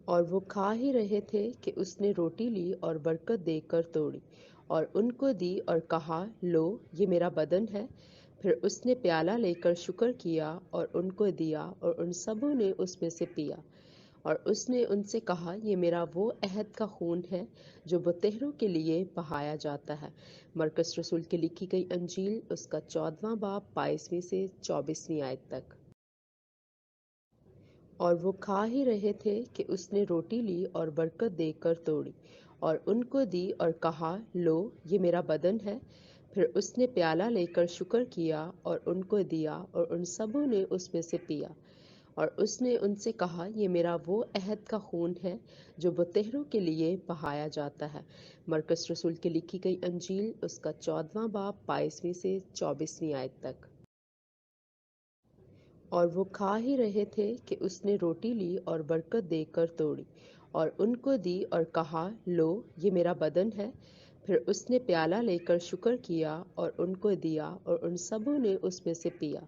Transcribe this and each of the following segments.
اور وہ کھا ہی رہے تھے کہ اس نے روٹی لی اور برکت دے کر توڑی اور ان کو دی اور کہا، لو، یہ میرا بدن ہے۔ پھر اس نے پیالہ لے کر شکر کیا اور ان کو دیا، اور ان سبوں نے اس میں سے پیا۔ اور اس نے ان سے کہا، یہ میرا وہ عہد کا خون ہے جو متحروں کے لیے بہایا جاتا ہے۔ مرکز رسول کی لکھی گئی انجیل، اس کا 14واں باب 22ویں سے 24ویں آیت تک۔ اور وہ کھا ہی رہے تھے کہ اس نے روٹی لی اور برکت دے کر توڑی اور ان کو دی اور کہا، لو، یہ میرا بدن ہے۔ پھر اس نے پیالہ لے کر شکر کیا اور ان کو دیا، اور ان سبوں نے اس میں سے پیا۔ اور اس نے ان سے کہا، یہ میرا وہ عہد کا خون ہے جو متحروں کے لیے بہایا جاتا ہے۔ مرکز رسول کی لکھی گئی انجیل، اس کا 14واں باب 22ویں سے 24ویں آیت تک۔ اور وہ کھا ہی رہے تھے کہ اس نے روٹی لی اور برکت دے کر توڑی اور ان کو دی اور کہا، لو، یہ میرا بدن ہے۔ پھر اس نے پیالہ لے کر شکر کیا اور ان کو دیا، اور ان سبوں نے اس میں سے پیا۔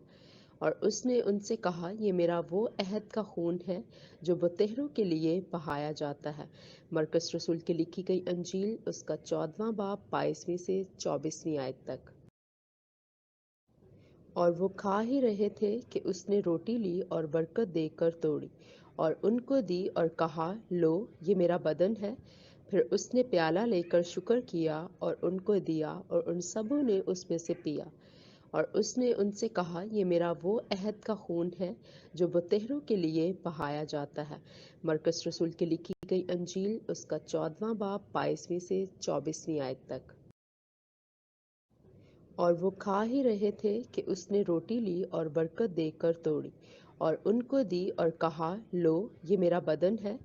اور اس نے ان سے کہا، یہ میرا وہ عہد کا خون ہے جو متحروں کے لیے بہایا جاتا ہے۔ مرکز رسول کی لکھی گئی انجیل، اس کا 14واں باب 22ویں سے 24ویں آیت تک۔ اور وہ کھا ہی رہے تھے کہ اس نے روٹی لی اور برکت دے کر توڑی اور ان کو دی اور کہا، لو، یہ میرا بدن ہے۔ پھر اس نے پیالہ لے کر شکر کیا اور ان کو دیا، اور ان سبوں نے اس میں سے پیا۔ اور اس نے ان سے کہا، یہ میرا وہ عہد کا خون ہے جو متحروں کے لیے بہایا جاتا ہے۔ مرکز رسول کی لکھی گئی انجیل، اس کا 14واں باب 22ویں سے 24ویں آیت تک۔ اور وہ کھا ہی رہے تھے کہ اس نے روٹی لی اور برکت دے کر توڑی اور ان کو دی اور کہا، لو، یہ میرا بدن ہے۔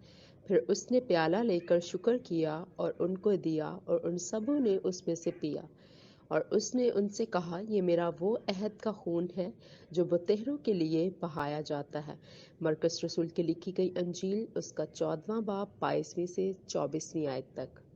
پھر اس نے پیالہ لے کر شکر کیا اور ان کو دیا، اور ان سبوں نے اس میں سے پیا۔ اور اس نے ان سے کہا، یہ میرا وہ عہد کا خون ہے جو متحروں کے لیے بہایا جاتا ہے۔ مرکز رسول کی لکھی گئی انجیل، اس کا 14واں باب 22ویں سے 24ویں آیت تک۔